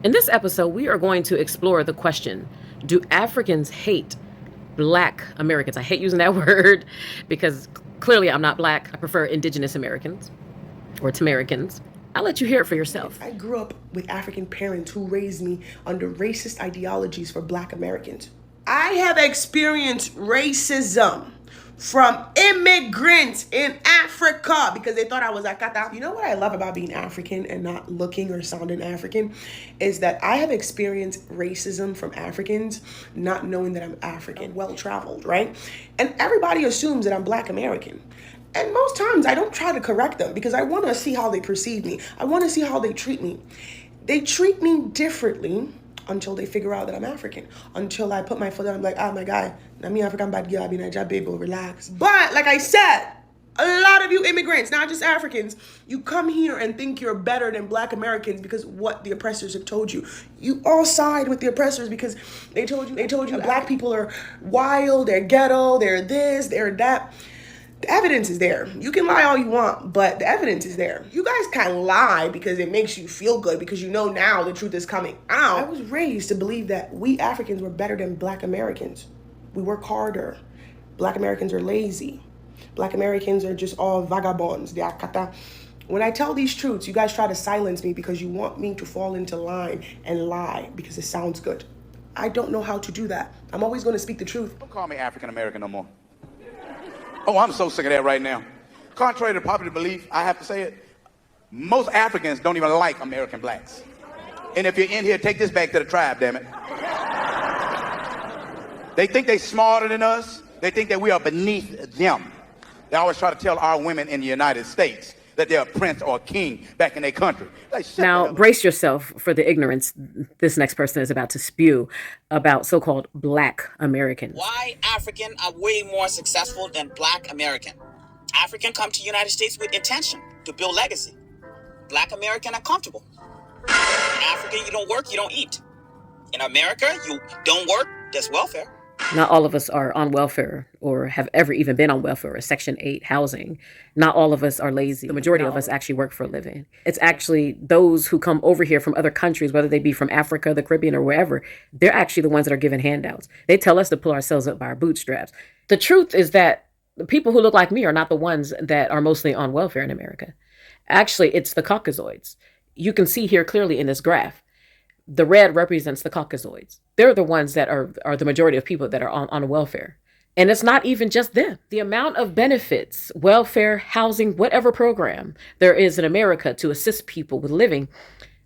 In this episode, we are going to explore the question, do Africans hate Black Americans? I hate using that word because clearly I'm not Black. I prefer indigenous Americans or Tamericans. I'll let you hear it for yourself. I grew up with African parents who raised me under racist ideologies for Black Americans. I have experienced racism from immigrants in Africa because they thought I was Akata. You know what I love about being African and not looking or sounding African is that I have experienced racism from Africans not knowing that I'm African, well-traveled, right? And everybody assumes that I'm Black American. And most times I don't try to correct them because I want to see how they perceive me. I want to see how they treat me. They treat me differently until they figure out that I'm African. Until I put my foot down, I'm like, my guy, I'm African bad girl, I be Nigeria baby, relax. But like I said, a lot of you immigrants, not just Africans, you come here and think you're better than Black Americans because what the oppressors have told you. You all side with the oppressors because they told you Black people are wild, they're ghetto, they're this, they're that. The evidence is there. You can lie all you want, but the evidence is there. You guys can lie because it makes you feel good because you know now the truth is coming out. I was raised to believe that we Africans were better than Black Americans. We work harder. Black Americans are lazy. Black Americans are just all vagabonds. The akata. When I tell these truths, you guys try to silence me because you want me to fall into line and lie because it sounds good. I don't know how to do that. I'm always going to speak the truth. Don't call me African American no more. Oh, I'm so sick of that right now. Contrary to popular belief, I have to say it, most Africans don't even like American blacks. And if you're in here, take this back to the tribe, damn it. They think they're smarter than us. They think that we are beneath them. They always try to tell our women in the United States that they're a prince or a king back in their country. Now, brace yourself for the ignorance this next person is about to spew about so-called Black Americans. Why African are way more successful than Black American? African come to the United States with intention to build legacy. Black American are comfortable. In Africa, you don't work, you don't eat. In America, you don't work, there's welfare. Not all of us are on welfare or have ever even been on welfare or Section 8 housing. Not all of us are lazy. The majority of us actually work for a living. It's actually those who come over here from other countries, whether they be from Africa, the Caribbean, or wherever, they're actually the ones that are given handouts. They tell us to pull ourselves up by our bootstraps. The truth is that the people who look like me are not the ones that are mostly on welfare in America. Actually, it's the Caucasoids. You can see here clearly in this graph. The red represents the Caucasoids. They're the ones that are the majority of people that are on welfare. And it's not even just them. The amount of benefits, welfare, housing, whatever program there is in America to assist people with living,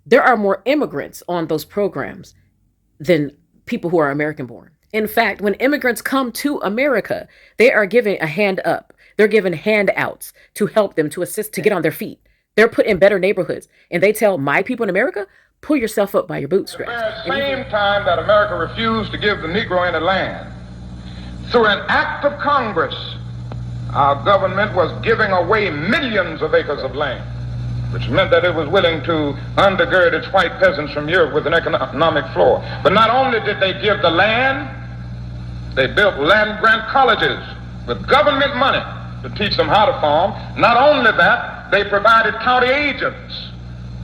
there are more immigrants on those programs than people who are American born. In fact, when immigrants come to America, they are given a hand up. They're given handouts to help them, to assist to get on their feet. They're put in better neighborhoods. And they tell my people in America, pull yourself up by your bootstraps. At the same time that America refused to give the Negro any land, through an act of Congress, our government was giving away millions of acres of land, which meant that it was willing to undergird its white peasants from Europe with an economic floor. But not only did they give the land, they built land grant colleges with government money to teach them how to farm. Not only that, they provided county agents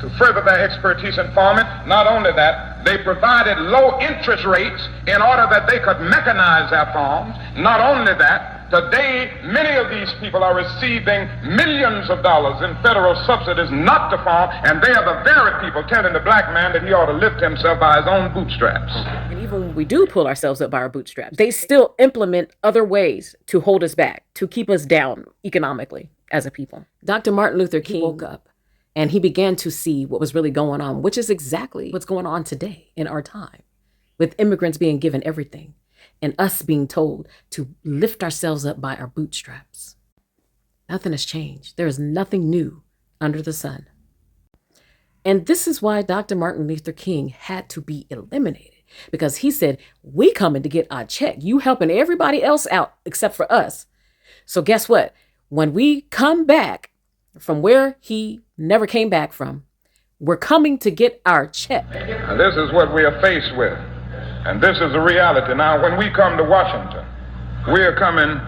to further their expertise in farming. Not only that, they provided low interest rates in order that they could mechanize their farms. Not only that, today many of these people are receiving millions of dollars in federal subsidies not to farm, and they are the very people telling the black man that he ought to lift himself by his own bootstraps. And even when we do pull ourselves up by our bootstraps, they still implement other ways to hold us back, to keep us down economically as a people. Dr. Martin Luther King woke up and he began to see what was really going on, which is exactly what's going on today in our time, with immigrants being given everything and us being told to lift ourselves up by our bootstraps. Nothing has changed. There is nothing new under the sun. And this is why Dr. Martin Luther King had to be eliminated, because he said, we coming to get our check. You helping everybody else out except for us. So guess what? When we come back from where he never came back from, we're coming to get our check. And this is what we are faced with. And this is the reality. Now, when we come to Washington, we are coming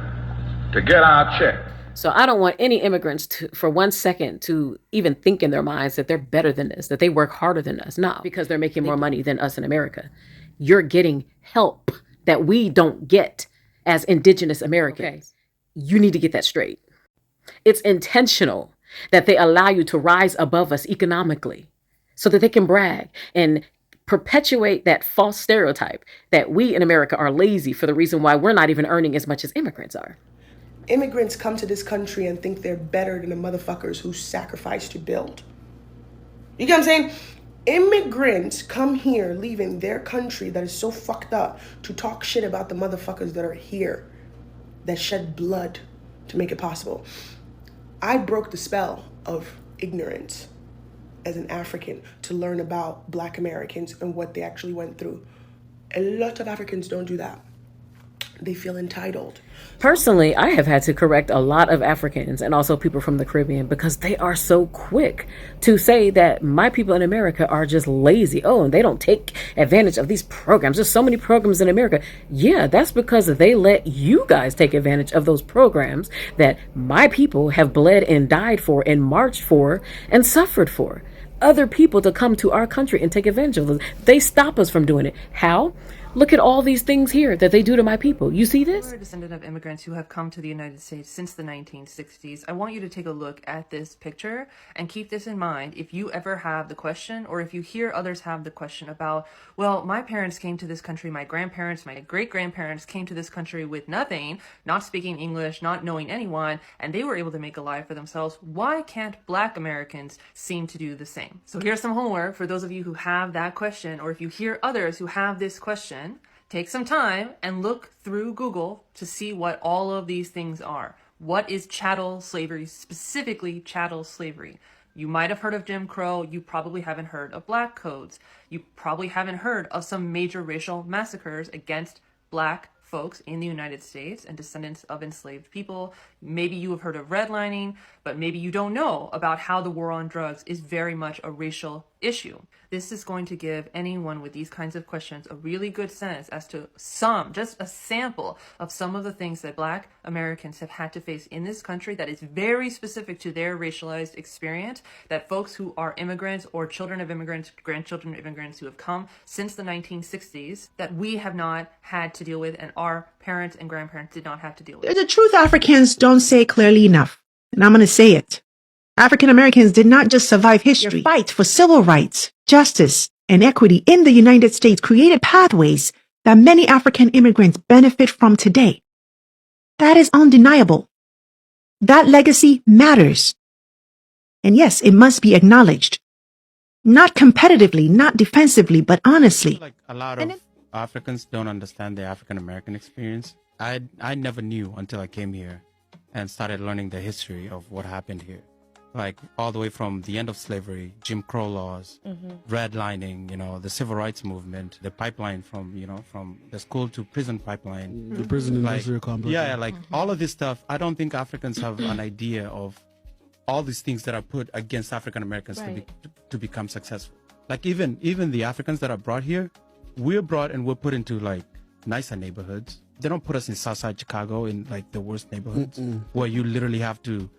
to get our check. So I don't want any immigrants to, for 1 second, to even think in their minds that they're better than us, that they work harder than us. No, because they're making more money than us in America. You're getting help that we don't get as indigenous Americans. Okay. You need to get that straight. It's intentional that they allow you to rise above us economically so that they can brag and perpetuate that false stereotype that we in America are lazy for the reason why we're not even earning as much as immigrants are. Immigrants come to this country and think they're better than the motherfuckers who sacrificed to build. You get what I'm saying? Immigrants come here leaving their country that is so fucked up to talk shit about the motherfuckers that are here, that shed blood to make it possible. I broke the spell of ignorance as an African to learn about Black Americans and what they actually went through. A lot of Africans don't do that. They feel entitled. Personally, I have had to correct a lot of Africans and also people from the Caribbean because they are so quick to say that my people in America are just lazy. Oh, and they don't take advantage of these programs. There's so many programs in America. Yeah, that's because they let you guys take advantage of those programs that my people have bled and died for and marched for and suffered for. Other people to come to our country and take advantage of them. They stop us from doing it. How? Look at all these things here that they do to my people. You see this? You're a descendant of immigrants who have come to the United States since the 1960s. I want you to take a look at this picture and keep this in mind if you ever have the question, or if you hear others have the question about, well, my parents came to this country, my grandparents, my great-grandparents came to this country with nothing, not speaking English, not knowing anyone, and they were able to make a life for themselves. Why can't Black Americans seem to do the same? So here's some homework for those of you who have that question, or if you hear others who have this question. Take some time and look through Google to see what all of these things are. What is chattel slavery, specifically chattel slavery? You might have heard of Jim Crow. You probably haven't heard of Black codes. You probably haven't heard of some major racial massacres against Black folks in the United States and descendants of enslaved people. Maybe you have heard of redlining, but maybe you don't know about how the war on drugs is very much a racial issue. This is going to give anyone with these kinds of questions a really good sense as to just a sample of some of the things that Black Americans have had to face in this country that is very specific to their racialized experience, that folks who are immigrants or children of immigrants, grandchildren of immigrants who have come since the 1960s, that we have not had to deal with and our parents and grandparents did not have to deal with. The truth Africans don't say clearly enough, and I'm going to say it. African Americans did not just survive history. Their fight for civil rights, justice, and equity in the United States created pathways that many African immigrants benefit from today. That is undeniable. That legacy matters. And yes, it must be acknowledged. Not competitively, not defensively, but honestly. Like a lot of Africans don't understand the African American experience. I never knew until I came here and started learning the history of what happened here. Like all the way from the end of slavery, Jim Crow laws, redlining, the civil rights movement, the pipeline from the school to prison pipeline. The prison industrial complex. Yeah, like all of this stuff. I don't think Africans have an idea of all these things that are put against African Americans to become successful. Like even the Africans that are brought here, we're brought and we're put into like nicer neighborhoods. They don't put us in Southside Chicago in like the worst neighborhoods where you literally have to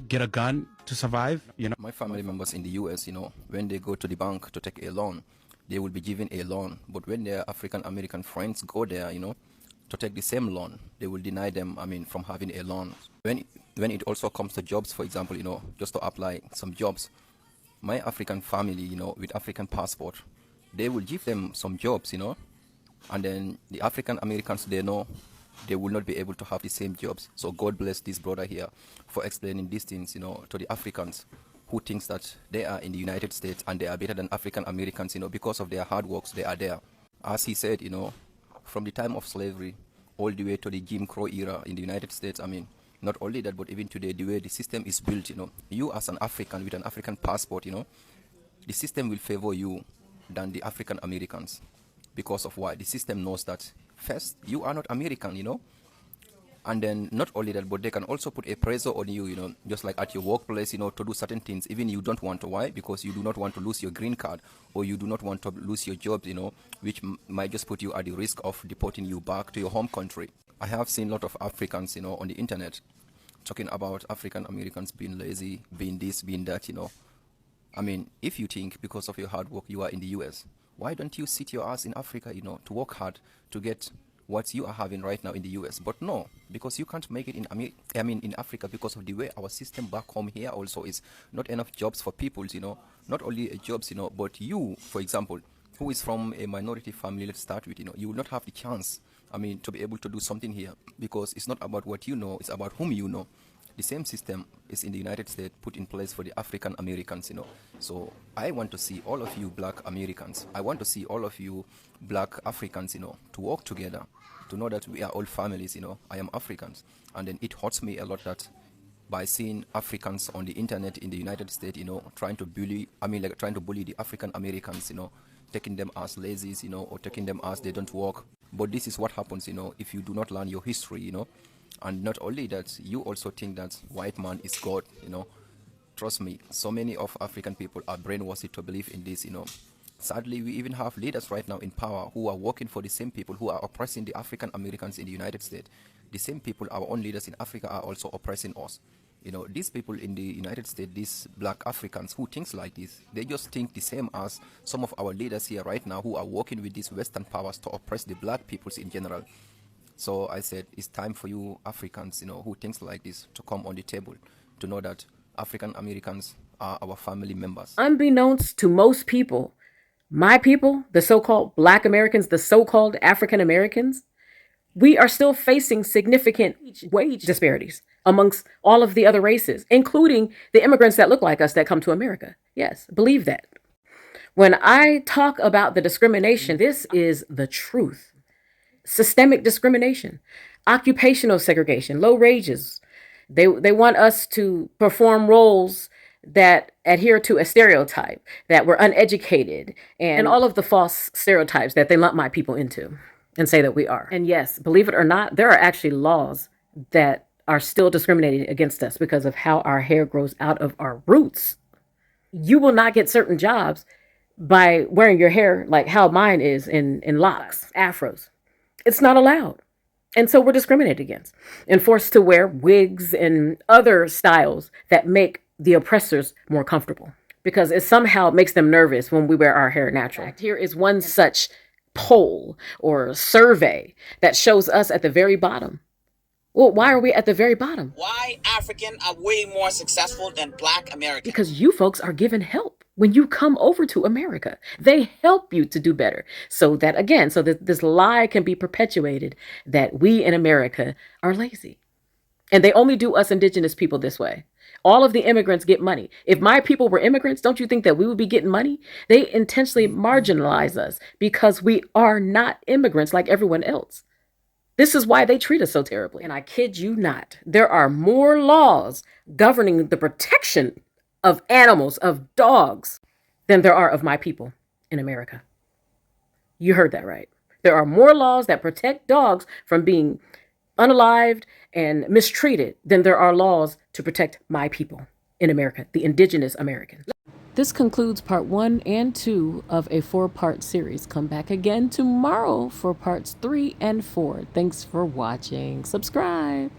get a gun to survive. My family members in the US, when they go to the bank to take a loan, they will be given a loan. But when their African American friends go there, to take the same loan, they will deny them, from having a loan. When it also comes to jobs, for example, just to apply some jobs, my African family, with African passport, they will give them some jobs, and then the African Americans, they know they will not be able to have the same jobs. So God bless this brother here for explaining these things, to the Africans who thinks that they are in the United States and they are better than African Americans, because of their hard works, they are there. As he said, from the time of slavery all the way to the Jim Crow era in the United States, not only that, but even today, the way the system is built, you as an African with an African passport, the system will favor you than the African Americans. Because of why? The system knows that first, you are not American, and then not only that, but they can also put a pressure on you, just like at your workplace, to do certain things, even you don't want to. Why? Because you do not want to lose your green card, or you do not want to lose your job, which might just put you at the risk of deporting you back to your home country. I have seen a lot of Africans, on the internet talking about African Americans being lazy, being this, being that, I mean, if you think because of your hard work you are in the US, why don't you sit your ass in Africa, to work hard to get what you are having right now in the US? But no, because you can't make it in Africa because of the way our system back home here also is not enough jobs for people, not only jobs, but you, for example, who is from a minority family, let's start with, you will not have the chance, to be able to do something here because it's not about what you know, it's about whom you know. The same system is in the United States put in place for the African Americans, So I want to see all of you black Americans, I want to see all of you black Africans, to work together, to know that we are all families, I am Africans. And then it hurts me a lot that by seeing Africans on the internet in the United States, trying to bully the African Americans, taking them as lazies, or taking them as they don't work. But this is what happens, if you do not learn your history, And not only that, you also think that white man is God, Trust me, so many of African people are brainwashed to believe in this, Sadly, we even have leaders right now in power who are working for the same people who are oppressing the African Americans in the United States. The same people, our own leaders in Africa, are also oppressing us. These people in the United States, these black Africans who think like this, they just think the same as some of our leaders here right now who are working with these Western powers to oppress the black peoples in general. So I said, it's time for you Africans, who thinks like this, to come on the table, to know that African Americans are our family members. Unbeknownst to most people, my people, the so-called Black Americans, the so-called African Americans, we are still facing significant wage disparities amongst all of the other races, including the immigrants that look like us that come to America. Yes, believe that. When I talk about the discrimination, this is the truth. Systemic discrimination, occupational segregation, low wages. They want us to perform roles that adhere to a stereotype, that we're uneducated, and all of the false stereotypes that they lump my people into and say that we are. And yes, believe it or not, there are actually laws that are still discriminating against us because of how our hair grows out of our roots. You will not get certain jobs by wearing your hair like how mine is in locks, afros. It's not allowed. And so we're discriminated against and forced to wear wigs and other styles that make the oppressors more comfortable because it somehow makes them nervous when we wear our hair natural. Here is one such poll or survey that shows us at the very bottom. Well, why are we at the very bottom? Why African are way more successful than Black American? Because you folks are given help when you come over to America. They help you to do better. So that, again, so that this lie can be perpetuated that we in America are lazy. And they only do us indigenous people this way. All of the immigrants get money. If my people were immigrants, don't you think that we would be getting money? They intentionally marginalize us because we are not immigrants like everyone else. This is why they treat us so terribly. And I kid you not, there are more laws governing the protection of animals, of dogs, than there are of my people in America. You heard that right. There are more laws that protect dogs from being unalived and mistreated than there are laws to protect my people in America, the indigenous Americans. This concludes part 1 and 2 of a 4-part series. Come back again tomorrow for parts 3 and 4. Thanks for watching. Subscribe.